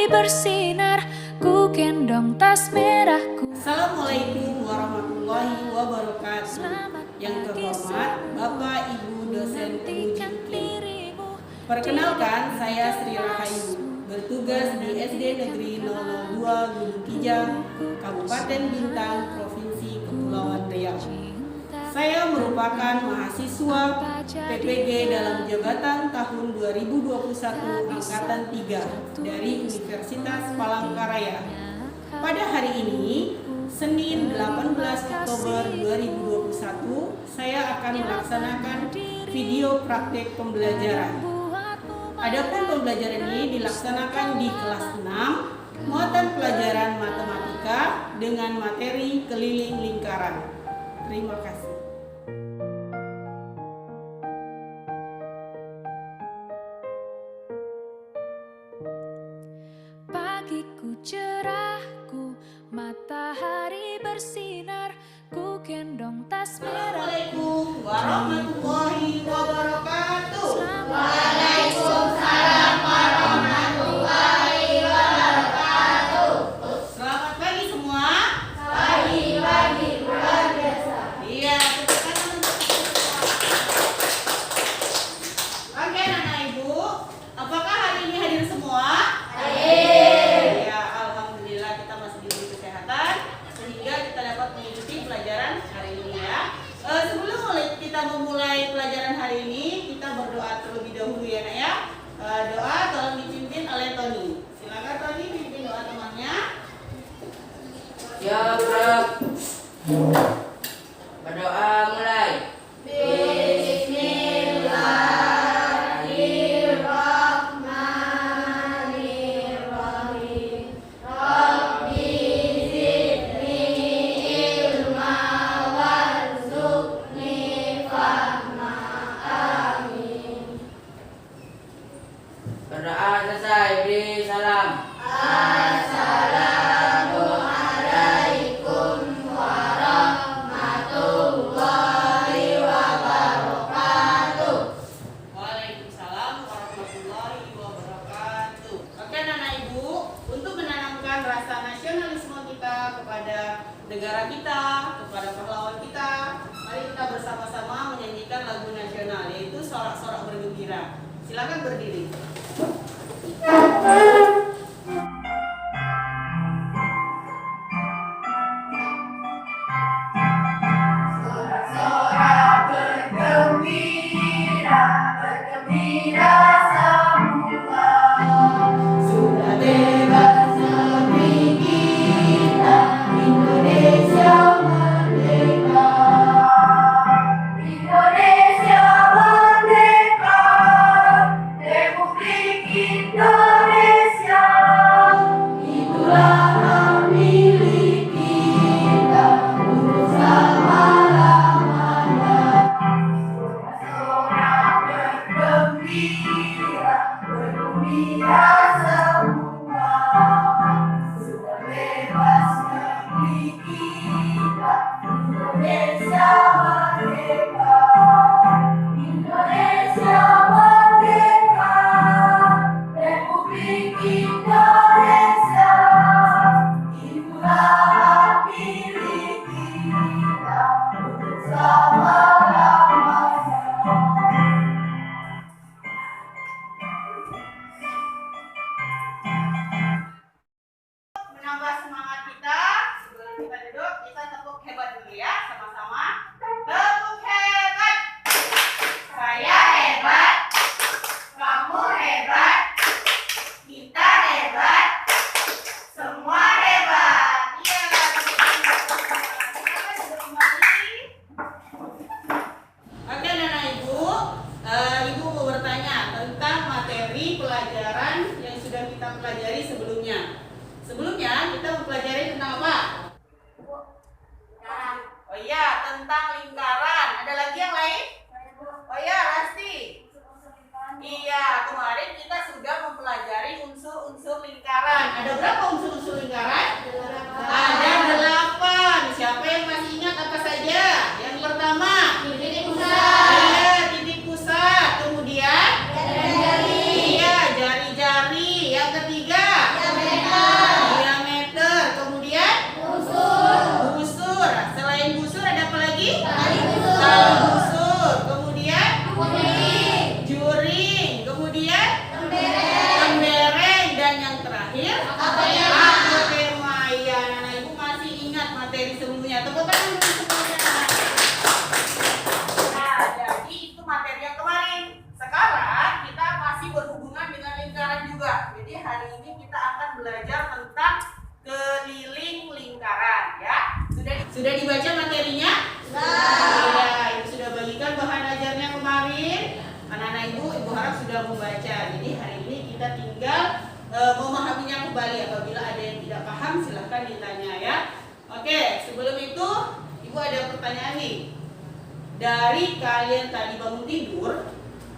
matahari bersinar, ku gendong tas merahku. Assalamualaikum warahmatullahi wabarakatuh. Yang terhormat Bapak Ibu dosen pendidik. Perkenalkan, saya Sri Rahayu, bertugas di SD Negeri 002 Gunung Kijang, Kabupaten Bintang, Provinsi Kepulauan Riau. Saya merupakan mahasiswa PPG dalam jabatan tahun 2021 Angkatan 3 dari Universitas Palangkaraya. Pada hari ini, Senin 18 Oktober 2021, saya akan melaksanakan video praktek pembelajaran. Adapun pembelajaran ini dilaksanakan di kelas 6, muatan pelajaran matematika dengan materi keliling lingkaran. Terima kasih. Pagiku cerahku, matahari bersinar, ku gendong tas merah. Assalamualaikum warahmatullahi wabarakatuh. Waalaikumsalam warahmatullahi wabarakatuh. Selamat pagi semua. Pagi luar biasa. Iya, oke anak ibu, apakah hari ini hadir semua? Hadir. Ya, alhamdulillah kita masih diberi kesehatan sehingga kita dapat mengikuti pelajaran hari ini ya. Sebelum kita memulai pelajaran hari ini, kita berdoa terlebih dahulu ya nak ya. Doa tolong dipimpin oleh Tony. Silakan Tony pimpin doa temannya. Ya Rab, berdoa mulai. Bismillahirrahmanirrahim. Rabbi zidni ilma warzuqni fahma. Amin. Berdoa selesai, beri salam. Assalamualaikum warahmatullahi wabarakatuh. Waalaikumsalam warahmatullahi wabarakatuh. Oke anak ibu, untuk menanamkan rasa nasionalisme kita kepada negara kita, kepada pahlawan kita, mari kita bersama-sama menyanyikan lagu nasional, yaitu Sorak-Sorak Bergembira. Silakan berdiri. Sorak-sorak bergembira, bergembira semua. Sudah bebas negeri kita, Indonesia merdeka. Indonesia merdeka, Republik Indonesia. Itulah hak milik kita untuk selama-lamanya. Sorak-sorak bergembira, bergembira semua. Sudah bebas negeri kita, Indonesia merdeka. Indonesia merdeka, Republik Indonesia. Itulah hak milik kita untuk selama-lamanya. Menambah semangat kita, sebelum kita duduk, kita tepuk hebat dulu ya, sama-sama. Tepuk hebat. Saya hebat, kamu hebat, kita hebat, semua hebat. Iya, kita duduk kembali. Oke anak ibu, ibu mau bertanya tentang materi pelajaran yang sudah kita pelajari sebelumnya. Sebelumnya kita mempelajari tentang apa? Oh iya, tentang lingkaran. Ada lagi yang lain? Oh iya, Rasti. Iya, kemarin kita sudah mempelajari unsur-unsur lingkaran. Ada berapa unsur-unsur lingkaran? Ada 8. Siapa yang masih ingat apa saja? Yang pertama, Titik pusat. iya, titik pusat. Kemudian, Jari-jari. iya, jari-jari. Yang ketiga, akhir tema. Iya, anak ibu masih ingat materi sebelumnya. Tepuk tangan dulu semuanya. Nah, jadi itu materi yang kemarin. Sekarang kita masih berhubungan dengan lingkaran juga. Jadi hari ini kita akan belajar tentang keliling lingkaran, ya. Sudah dibaca materinya? Iya, ibu sudah bagikan bahan ajarnya kemarin. Anak-anak ibu harap sudah membaca. Jadi hari ini kita tinggal memahaminya kembali. Apabila ada yang tidak paham silahkan ditanya, ya. Oke, sebelum itu ibu ada pertanyaan nih. Dari kalian tadi bangun tidur,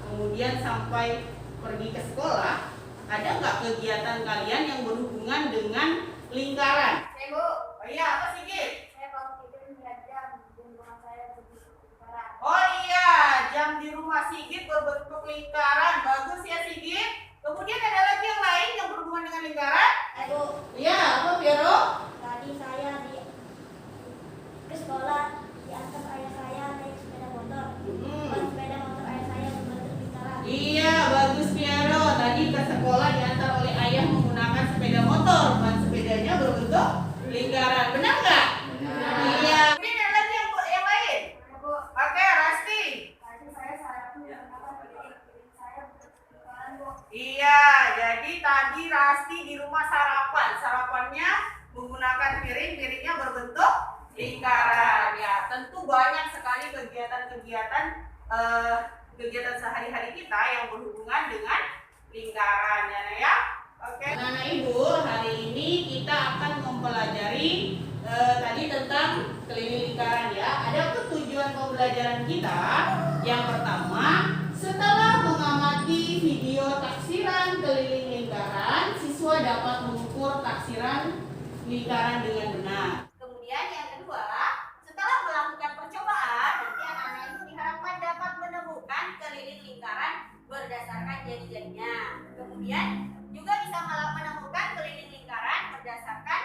kemudian sampai pergi ke sekolah, ada nggak kegiatan kalian yang berhubungan dengan lingkaran? Ibu, Oh iya, apa sih, Git? saya kalau tidur melihat jam di rumah saya berbentuk lingkaran. Oh iya, jam di rumah Sigit berbentuk lingkaran. Bagus ya, Sigit. Kemudian ada lagi yang lain yang berhubungan dengan lingkaran? Ibu, Iya, apa, Piero? tadi saya ke sekolah diantar ayah saya naik sepeda motor. Pas sepeda motor ayah saya berbentuk lingkaran. Iya, bagus, Piero. Tadi ke sekolah diantar oleh ayah menggunakan sepeda motor. Ban sepedanya berbentuk lingkaran. Benar nggak? Iya. Kemudian ada lagi yang lain? Ibu, Oke, Rasti. tadi saya sarapan menggunakan piring saya berbentuk lingkaran, Bu. Iya, jadi tadi Rasti di rumah sarapan. Sarapannya menggunakan piringnya berbentuk lingkaran. Ya, tentu banyak sekali kegiatan-kegiatan kegiatan sehari-hari kita yang berhubungan dengan lingkaran, ya, Nak, ya. Oke, anak ibu, hari ini kita akan mempelajari tadi tentang keliling lingkaran, ya. Ada tujuan pembelajaran kita. Yang pertama, setelah mengamati video taksiran keliling lingkaran, siswa dapat mengukur taksiran lingkaran dengan benar. Kemudian yang kedua, setelah melakukan percobaan, nanti anak-anak itu diharapkan dapat menemukan keliling lingkaran berdasarkan jari-jarinya. Kemudian juga bisa menemukan keliling lingkaran berdasarkan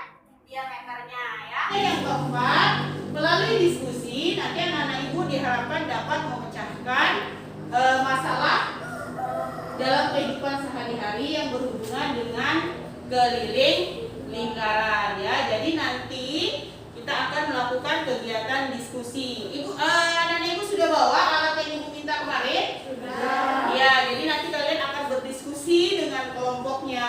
diameternya, ya. Yang keempat, melalui diskusi nanti anak-anak ibu diharapkan dapat memecahkan masalah dalam kehidupan sehari-hari yang berhubungan dengan keliling lingkaran, ya. Jadi nanti kita akan melakukan kegiatan diskusi. Ibu, anak-anak ibu sudah bawa alat yang ibu minta kemarin? Sudah. Ya, jadi nanti kalian akan berdiskusi dengan kelompoknya,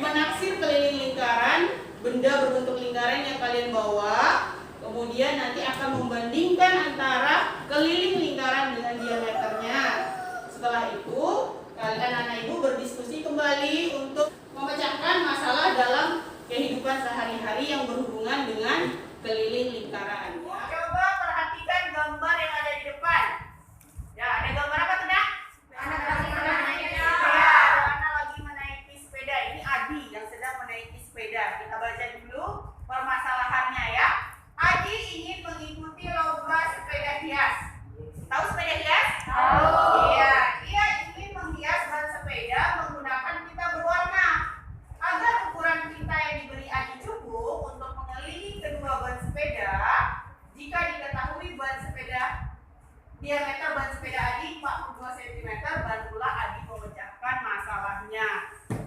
menaksir keliling lingkaran, benda berbentuk lingkaran yang kalian bawa. Kemudian nanti akan membandingkan antara keliling lingkaran dengan diameternya. Setelah itu, kalian anak ibu berdiskusi kembali untuk memecahkan masalah dalam kehidupan sehari-hari yang berhubungan dengan keliling lingkaran. Ya. Coba perhatikan gambar yang ada di depan. Ya, ada gambar apa tuh, Nak? Anak lagi menaiki Ya, sepeda. anak lagi menaiki sepeda. Ini Adi yang sedang menaiki sepeda. Kita baca dulu permasalahannya, ya. Adi ingin mengikuti lomba sepeda hias. Tahu sepeda hias? Tahu. Iya, ia ingin menghias ban sepeda menggunakan tinta berwarna. Agar ukuran tinta yang diberi Adi cukup untuk mengelilingi kedua ban sepeda, jika diketahui ban sepeda diameter ban sepeda Adi 42 cm, barulah Adi memecahkan masalahnya.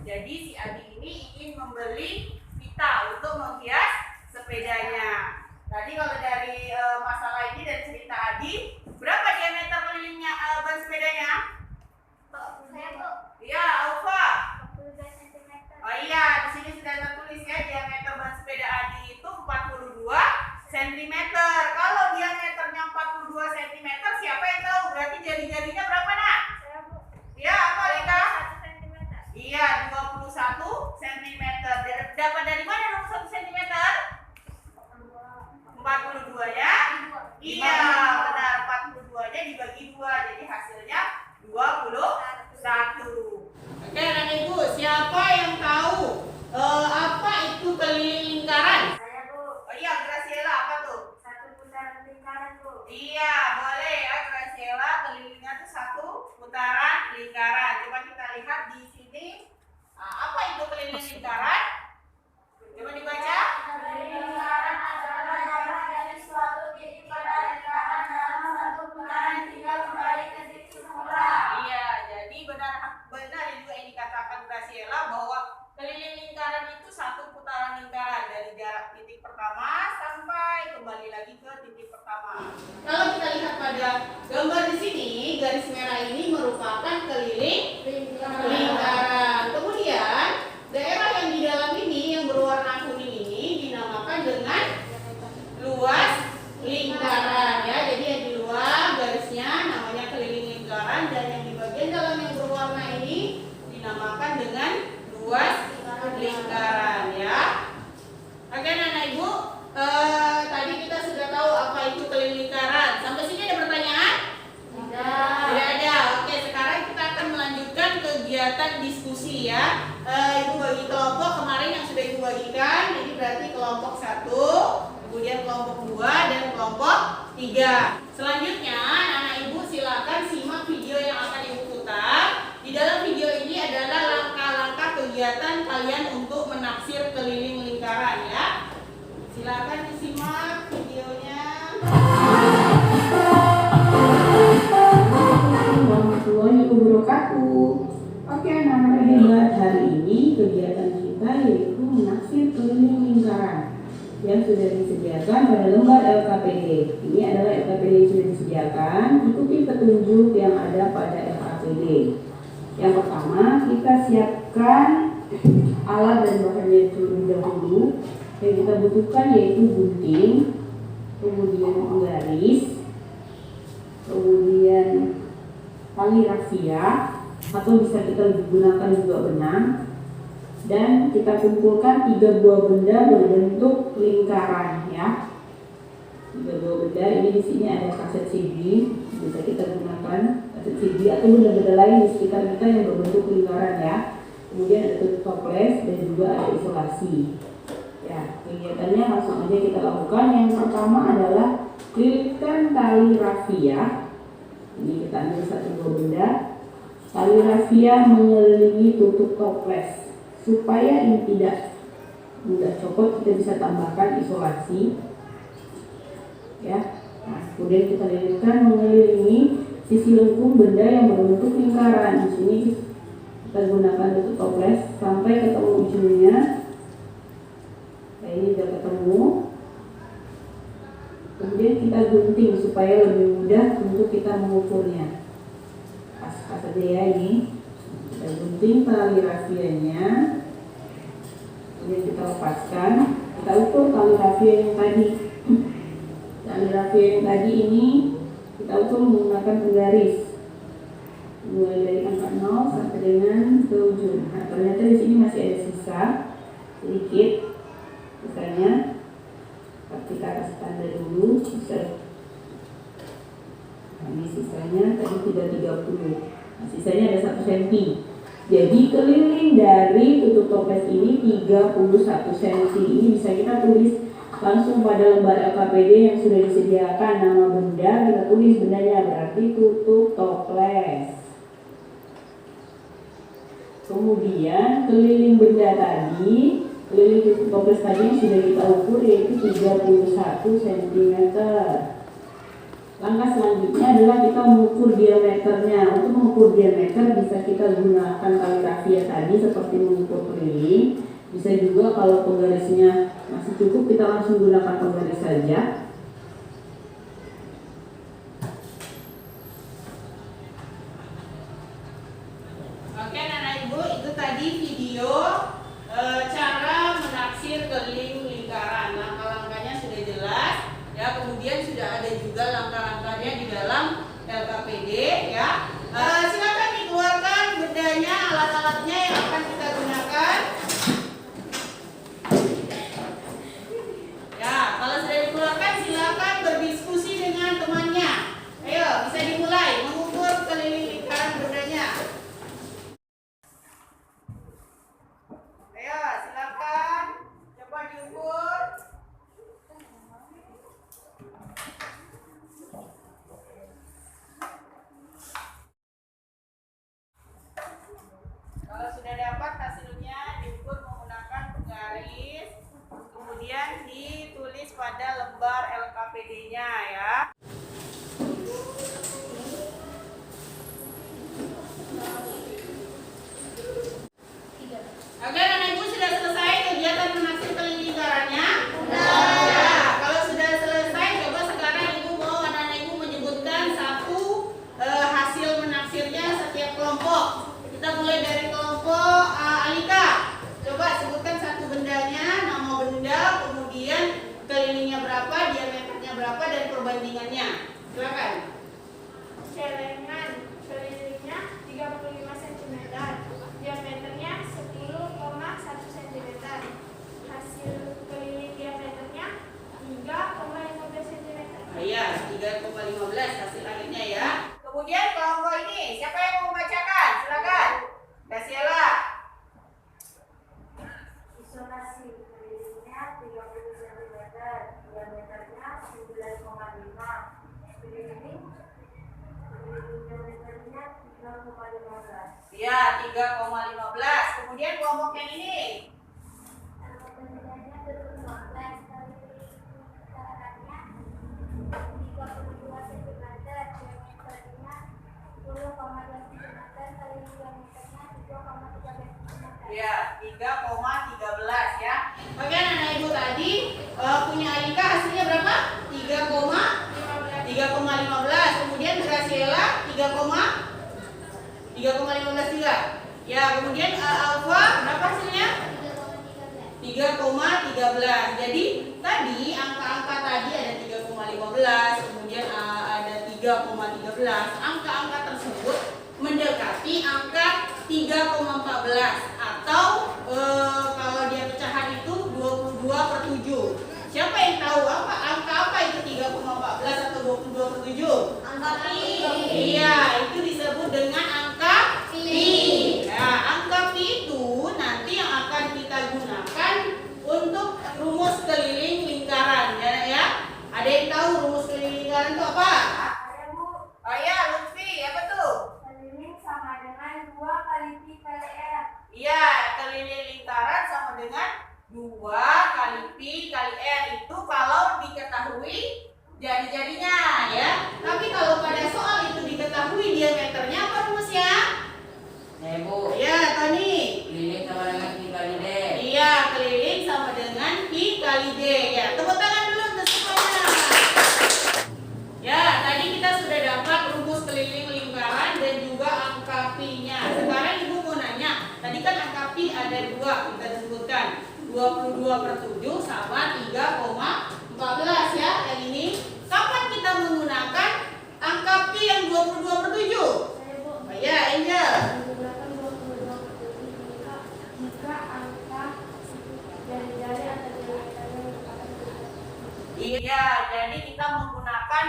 Jadi si Adi ini ingin membeli pita untuk menghias sepedanya. Tadi kalau dari masalah ini dan cerita Adi, berapa diameter kelilingnya ban sepedanya? Saya, Bu, Iya, Alfa. 42 cm. Oh iya, di sini sudah tertulis, ya, diameter ban sepeda Adi itu 42 cm. Kalau diameternya 42 cm, siapa yang tahu? Berarti jari-jarinya berapa, Nak? Saya, Bu, Iya, apa, Rika? 1 cm. Iya, 21 cm. Dapat dari mana 21 cm? 42 ya? Iya, benar. 42-nya dibagi 2, jadi hasilnya 21. Oke, ya. Ibu bagi kelompok kemarin yang sudah ibu bagikan. Jadi berarti kelompok 1, kemudian kelompok 2 dan kelompok 3. Selanjutnya anak-anak ibu silakan simak video yang akan ibu putar. Di dalam video ini adalah langkah-langkah kegiatan kalian untuk menaksir keliling lingkaran ya. Silakan disimak videonya. Warahmatullahi wabarakatuh. Oke anak-anak hebat, hari ini kegiatan kita yaitu menaksir keliling lingkaran yang sudah disediakan pada lembar LKPD. Ini adalah LKPD yang sudah disediakan. Ikuti petunjuk yang ada pada LKPD. Yang pertama, kita siapkan alat dan bahannya terlebih dahulu. Yang kita butuhkan yaitu gunting, kemudian penggaris, kemudian tali rafia, atau bisa kita gunakan juga benang, dan kita kumpulkan 3 buah benda berbentuk lingkaran ya. 3 buah benda ini di sini ada kaset CD, bisa kita gunakan kaset CD atau benda-benda lain di sekitar kita yang berbentuk lingkaran ya. Kemudian ada tutup toples dan juga ada isolasi. Ya, kegiatannya langsung aja kita lakukan. Yang pertama adalah lilitkan tali rafia. Ini kita ambil 1 buah benda. Tali rafia mengelilingi tutup toples. Supaya ini tidak mudah copot, kita bisa tambahkan isolasi. Ya. Nah, kemudian kita lilitkan mengelilingi sisi lengkung benda yang berbentuk lingkaran. Di sini kita gunakan tutup toples sampai ketemu ujungnya. Nah, ini sudah ketemu. Kemudian kita gunting supaya lebih mudah untuk kita mengukurnya. Pas aja ya ini. Kita gunting tali rafianya. Kemudian kita lepaskan. Kita ukur tali rafia yang tadi. Tali rafia yang tadi ini kita ukur menggunakan penggaris. Mulai dari angka 0 sampai dengan ke ujung. Nah, ternyata di sini masih ada sisa sedikit. Sisanya kita kasih tanda dulu. Ini sisanya tadi tidak 30. Nah, sisanya ada 1 cm. Jadi keliling dari tutup toples ini 31 cm. Ini bisa kita tulis langsung pada lembar LKPD yang sudah disediakan. Nama benda kita tulis bendanya, berarti tutup toples. Kemudian keliling benda tadi, keliling tutup toples tadi yang sudah kita ukur yaitu 31 cm. Langkah selanjutnya adalah kita mengukur diameternya. Untuk mengukur diameter bisa kita gunakan tali rafia tadi seperti mengukur keliling. Bisa juga kalau penggarisnya masih cukup kita langsung gunakan penggaris saja. Oke anak-anak ibu, itu tadi video cara menaksir keliling lingkaran. Langkah-langkahnya sudah jelas ya, kemudian sudah ada juga langkah-langkahnya di dalam LKPD ya. Silakan dikeluarkan bendanya, alat-alatnya yang akan kita gunakan. Ya, kalau sudah dikeluarkan silakan berdiskusi dengan temannya. Ayo, bisa dimulai mengukur keliling lingkaran bendanya. Ayo, silakan coba diukur. Kalau sudah dapat hasilnya diukur menggunakan penggaris, kemudian ditulis pada lembar LKPD-nya ya. Oke, anak ibu sudah selesai kegiatan menaksir keliling lingkarannya? Sudah. Ya, kalau sudah selesai, coba sekarang ibu mau anak-anak ibu menyebutkan satu hasil menaksirnya setiap kelompok. Kita mulai dari kelompok Alika. Coba sebutkan satu bendanya, nama benda, kemudian kelilingnya berapa, diameternya berapa, dan perbandingannya. Silakan. Celengan, kelilingnya 35 cm, diameternya 10,1 cm. Hasil keliling diameternya 3,15 cm. Iya, 3,15 hasil akhirnya ya. Kemudian kelompok ini, siapa yang mau membacakan? Silakan. Graciela. kelilingnya 30 cm, diameternya 9,5. Keliling diameternya 3,15. Ya, 3,15. Kemudian kelompok yang ini. Benderanya ber-15, lingkarannya 32 cm, diameternya 10,2 cm, keliling diameternya 3,13 cm. Ya, 3,13 ya. Oke, anak ibu tadi punya Alika hasilnya berapa? 3,15. Kemudian Graciela 3,15 juga. Ya, kemudian Alfa berapa hasilnya? 3,13. Jadi tadi angka-angka tadi ada 3,15, kemudian ada 3,13. Angka-angka tersebut mendekati angka 3,14 atau kalau dia pecahan itu 22/7. Siapa yang tahu angka apa itu 3,14 atau 22/7? Angka pi. Iya, itu disebut dengan angka pi. Nah, angka pi itu nanti yang akan kita gunakan untuk rumus keliling lingkaran ya. Ada yang tahu rumus keliling lingkaran itu apa? Ada, Bu. Oh ya, Lutfi, apa tuh? Keliling sama dengan 2 kali pi kali r. Iya, keliling lingkaran sama dengan 2 kali pi kali r. Itu kalau diketahui jadi-jadinya ya. Tapi kalau pada soal itu diketahui diameternya apa rumusnya? Ya Ibu. Ya, Tony. Keliling sama dengan Pi kali D. Iya, keliling sama dengan pi kali d. Ya, tepuk tangan dulu untuk semuanya. Ya, tadi kita sudah dapat rumus keliling lingkaran dan juga angka pi-nya. Sekarang Ibu mau nanya, tadi kan angka pi ada 2, kita sebutkan 22/7 sama 3,14 ya. Yang ini kapan kita menggunakan angka pi yang 22/7? Ya, Angel. Menggunakan 22/7 jika angka jari-jari atau diameternya merupakan 7. Iya, jadi kita menggunakan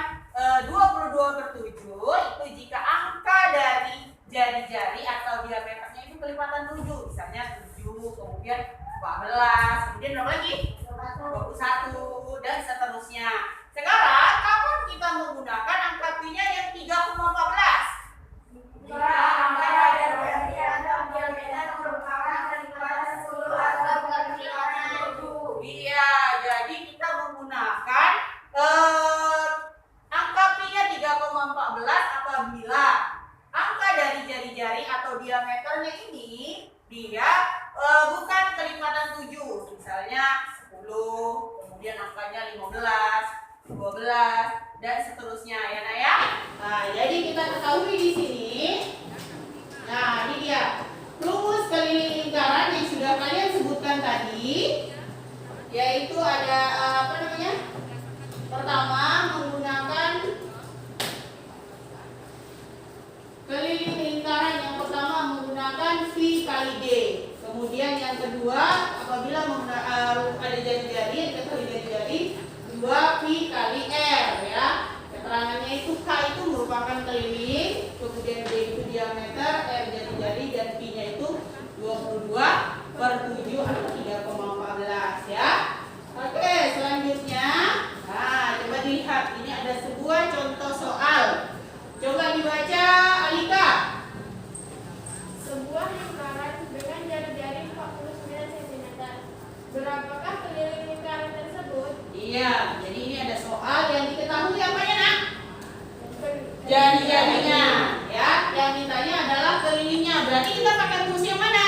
22/7 itu jika angka dari jari-jari atau diameternya itu kelipatan 7. Misalnya 7, kemudian 14, kemudian berapa lagi? 21 dan seterusnya. Sekarang kapan kita menggunakan angka pi-nya yang 3,14? Jika angka jari-jari atau diameter merupakan kelipatan 10 atau kelipatan 7. Iya, jadi kita menggunakan angka pi-nya 3,14 apabila angka dari jari-jari atau diameternya ini dia bukan kelipatan 7. Misalnya 10, kemudian angkanya 15, 12 dan seterusnya ya Nak ya. Nah, jadi kita ketahui di sini. Nah, ini dia rumus keliling lingkaran yang sudah kalian sebutkan tadi, yaitu ada apa namanya? Pertama, menggunakan keliling lingkaran yang pertama menggunakan pi kali d. Kemudian yang kedua, apabila ada jari-jari, diketahui jari-jari 2 pi kali r ya. Keterangannya itu K itu merupakan keliling, kemudian D itu diameter, R jari-jari dan pi-nya itu 22/7 atau 3,14 ya. Oke, selanjutnya. Nah, coba dilihat, ini ada sebuah contoh soal. Coba dibaca Alika. Sebuah lingkaran dengan jari-jari 49 cm. Berapakah keliling lingkaran tersebut? Iya, jadi ini ada soal yang diketahui apanya Nak? Jari-jarinya ya. Yang ditanya adalah kelilingnya. Berarti kita pakai rumus yang mana?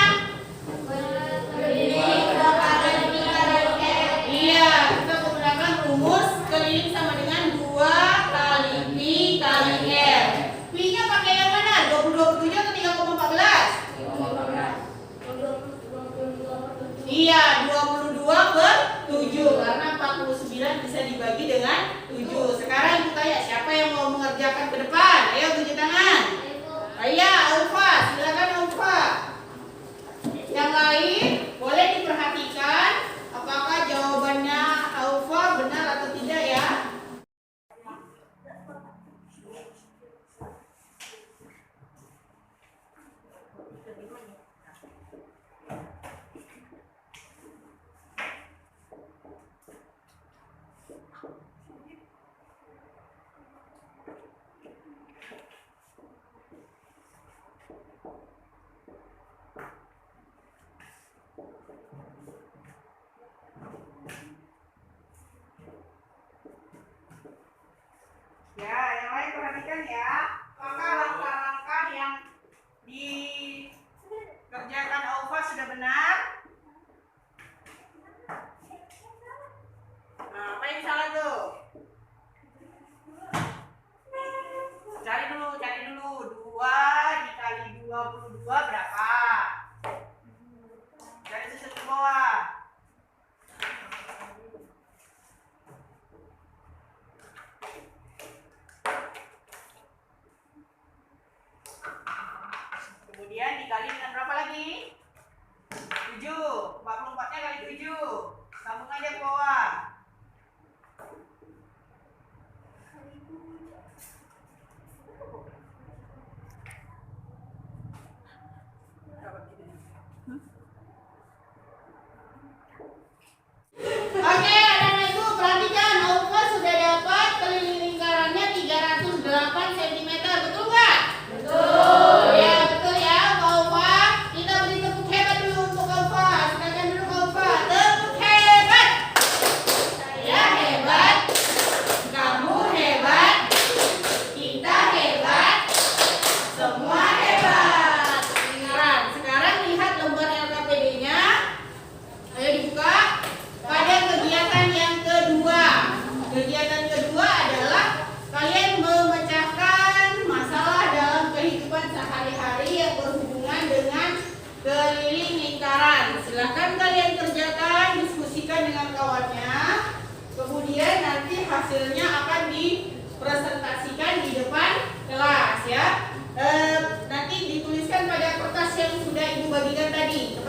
Iya, kita menggunakan rumus keliling sama dengan 2 kali pi kali r. Pi-nya pakai yang mana? 22/7 atau 3,14? 22/7. Iya, 22/7 karena 49 bisa dibagi dengan 7. Sekarang Ibu tanya, siapa yang mau mengerjakan ke depan? Ayo tunjuk tangan. Ayo, Alfa, silakan Alfa. Yang lain boleh diperhatikan apakah jawabannya Alfa benar atau tidak ya. perhatikan ya. Apakah langkah-langkah yang dikerjakan Aufa sudah benar? Nah, apa yang salah tuh? Cari dulu. 2 dikali 22 berapa? Cari susun ke bawah. Kemudian dikali dengan berapa lagi? 7. 44-nya kali 7. Sambung aja ke bawah. Oke, anak-anak ibu perhatikan, Aufa sudah dapat keliling lingkarannya 308 cm, betul nggak? Betul. Ya, betul ya, Aufa. Kita beri tepuk hebat dulu untuk Aufa. Silakan duduk Aufa. Tepuk hebat. Saya hebat. Kamu hebat. Kita hebat. Semua hebat. Sekarang lihat lembar LKPD-nya. Ayo dibuka. Pada kegiatan yang kedua. Kegiatan kedua adalah kalian memecahkan masalah dalam kehidupan sehari-hari yang berhubungan dengan keliling lingkaran. Silakan kalian kerjakan, diskusikan dengan kawannya. Kemudian nanti hasilnya akan dipresentasikan di depan kelas ya. Nanti dituliskan pada kertas yang sudah ibu bagikan tadi.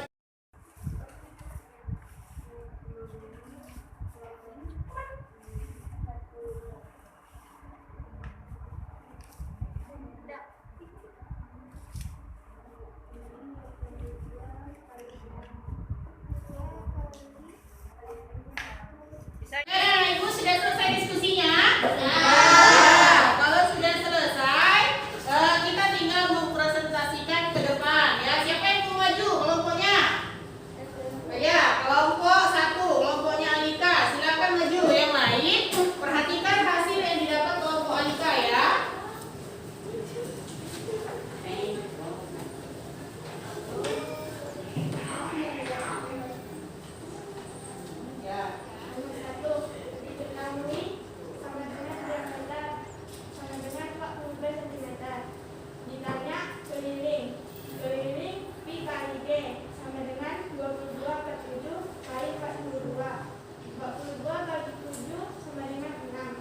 Ibu sudah selesai diskusinya? Nah, kalau sudah selesai, kita tinggal mempresentasikan ke depan ya. Siapa yang mau maju kelompoknya? Ya, kelompok 1, kelompoknya Alika. Silakan maju. Yang lain, perhatikan hasil yang didapat kelompok Alika ya. Ya. Nomor 1, diketahui sama dengan diameter sama dengan 42 cm. Ditanya keliling. Keliling pi kali d sama dengan 22 per 7 kali 42. 42 kali 7 sama dengan 6.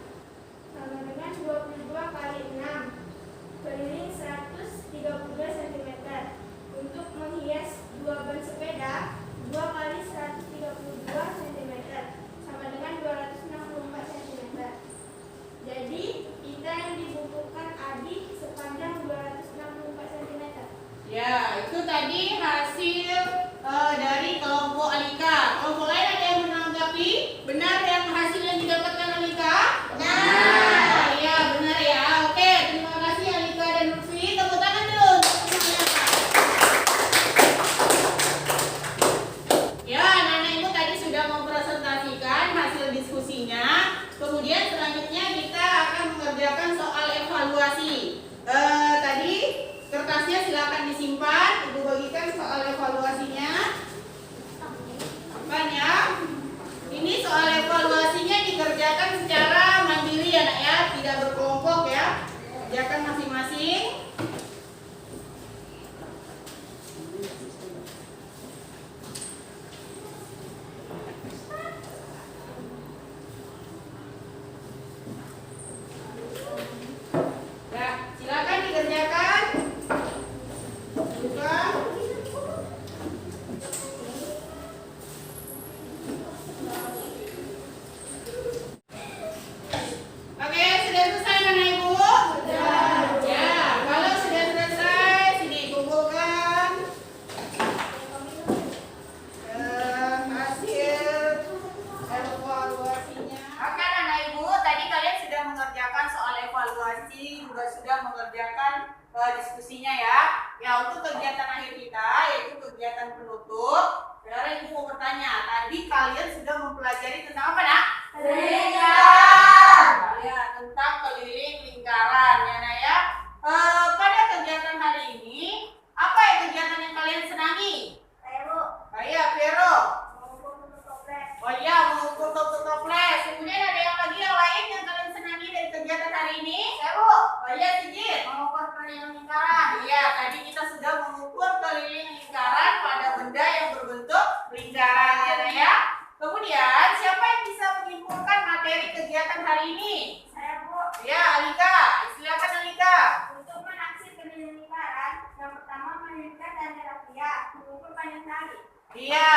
Sama dengan 22 kali 6. Keliling 132 cm. Untuk menghias 2 ban sepeda, 2 kali 132 cm sama dengan 264 cm. Jadi kita yang dibutuhkan adik sepanjang 264 cm. Ya, itu tadi hasil dari kelompok Alika. Kelompok lain ada yang menanggapi? Benar yang hasil yang didapatkan Alika? Benar. Ya, benar ya. Oke, terima kasih Alika dan Lutfi. Tepuk tangan dulu untuk semuanya. Ya, anak-anak ibu tadi sudah mempresentasikan hasil diskusinya. Kemudian selanjutnya kita akan mengerjakan soal evaluasi. Tadi kertasnya silakan disimpan. Ibu bagikan soal evaluasinya. Simpan ya. Ini soal evaluasinya dikerjakan secara mandiri ya nak ya, tidak berkelompok ya. Kerjakan masing-masing. Ya, silakan dikerjakan. Buka. Oke, sudah selesai mana ibu? Sudah. Ya, kalau sudah selesai, sini kumpulkan hasil evaluasinya. Oke, anak ibu, tadi kalian sudah mengerjakan soal evaluasi, juga sudah mengerjakan diskusinya ya. Ya, untuk kegiatan akhir kita, yaitu kegiatan penutup. Saudara ibu mau bertanya, tadi kalian sudah mempelajari tentang apa nak? Ya, tentang keliling lingkaran ya nak ya. Oh iya, mengukur toples. Kemudian ada yang lain yang kalian senangi dari kegiatan hari ini? Ya Bu, Oh iya, Sijil. mengukur keliling lingkaran. Iya, tadi kita sudah mengukur keliling lingkaran pada benda yang berbentuk lingkaran ya, Nak ya. Kemudian, siapa yang bisa menyimpulkan materi kegiatan hari ini? Saya Bu, Ya, Alika. Silakan Alika. untuk menaksir keliling lingkaran, yang pertama melilitkan tali rafia, mengukur panjang tali. Iya,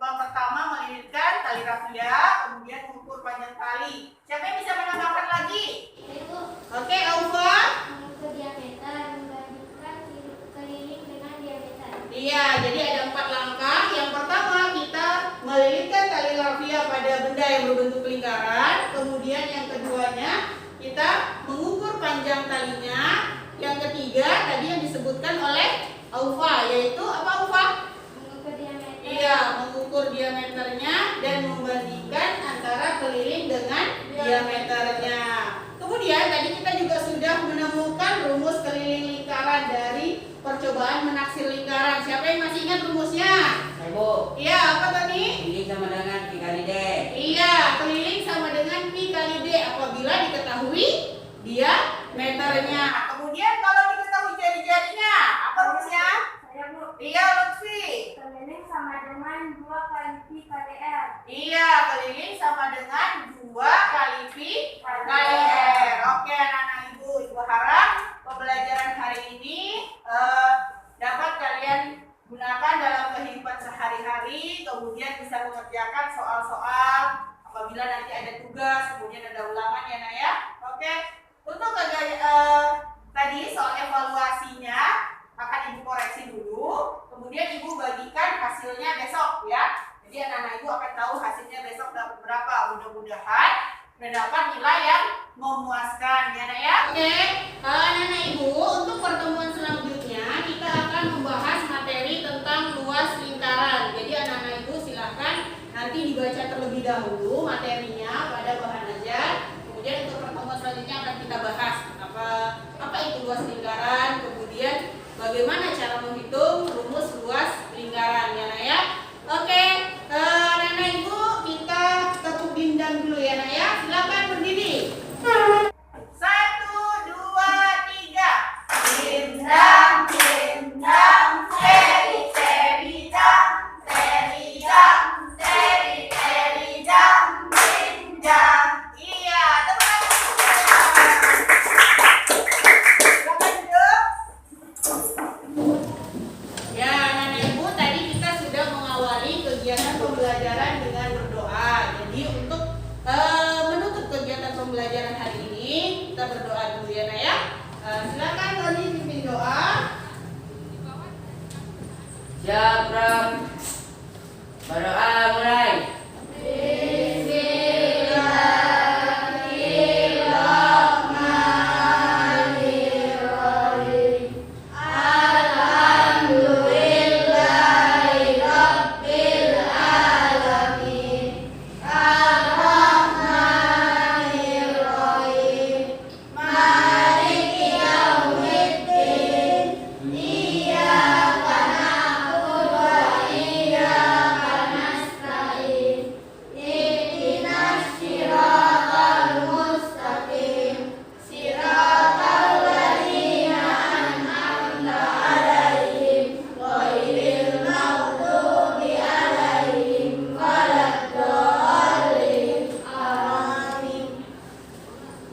yang pertama melilitkan tali rafia, kemudian mengukur panjang tali. Siapa yang bisa menambahkan lagi? Saya Bu, Oke, Aufa. mengukur diameter, membandingkan keliling dengan diameter. Iya, jadi ada 4 langkah. Yang pertama kita melilitkan tali rafia pada benda yang berbentuk lingkaran. Kemudian yang keduanya kita mengukur panjang talinya. Yang ketiga tadi yang disebutkan oleh Aufa, yaitu apa Aufa? Mengukur diameter. Iya, mengukur diameternya dan membandingkan antara keliling dengan diameternya. Kemudian tadi kita juga sudah menemukan rumus keliling lingkaran dari percobaan menaksir lingkaran. Siapa yang masih ingat rumusnya? Saya Bu. Iya, apa tadi? Ini sama dengan P kali D. Iya, keliling sama dengan Pi kali D apabila diketahui diameternya. Kemudian kalau diketahui jari-jarinya, apa rumusnya? Saya Bu, Iya, Lutfi. keliling sama dengan 2 kali pi kali r. Iya, keliling sama dengan 2 kali Pi kali R. Oke, anak-anak ibu harap pembelajaran hari ini dapat kalian gunakan dalam kehidupan sehari-hari, kemudian bisa mengerjakan soal-soal apabila nanti ada tugas, kemudian ada ulangan ya Nak ya. Oke, untuk tadi soal evaluasinya akan ibu koreksi dulu, kemudian ibu bagikan hasilnya besok ya. Jadi anak-anak ibu akan tahu hasilnya besok dapat berapa. Mudah-mudahan mendapat nilai yang memuaskan ya Nak ya. Oke, anak-anak ibu untuk pertemuan selanjutnya kita akan membahas materi tentang luas lingkaran. Jadi anak-anak ibu silakan nanti dibaca terlebih dahulu materinya pada bahan ajar. Kemudian untuk pertemuan selanjutnya akan kita bahas apa itu luas lingkaran, kemudian bagaimana cara menghitung rumus luas lingkaran ya Nak ya. Oke, anak-anak ibu kita ketuk dindang dulu ya Nak ya. Silakan berdiri. 1, 2, 3. Dindang, dindang, teri, teri, dang, teri, dang, teri, teri, dang, dindang. Iya, teman-teman. Silakan duduk. Ya, anak-anak ibu tadi kita sudah mengawali kegiatan pembelajaran dengan berdoa. Jadi untuk menutup kegiatan pembelajaran hari ini kita berdoa dulu ya Nak ya. Silakan Tony pimpin doa. Siap, Ram. Berdoa mulai.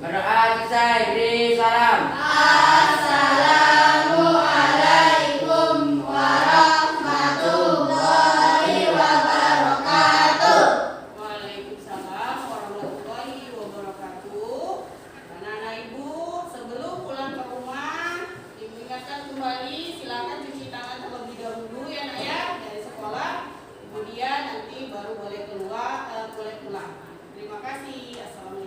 Berdoa selesai, beri salam. Waalaikumsalam warahmatullahi wabarakatuh. Anak-anak ibu, sebelum pulang ke rumah, ibu ingatkan kembali silakan cuci tangan terlebih dahulu ya Nak ya dari sekolah. Kemudian nanti baru boleh keluar, boleh pulang. Terima kasih. Assalamualaikum.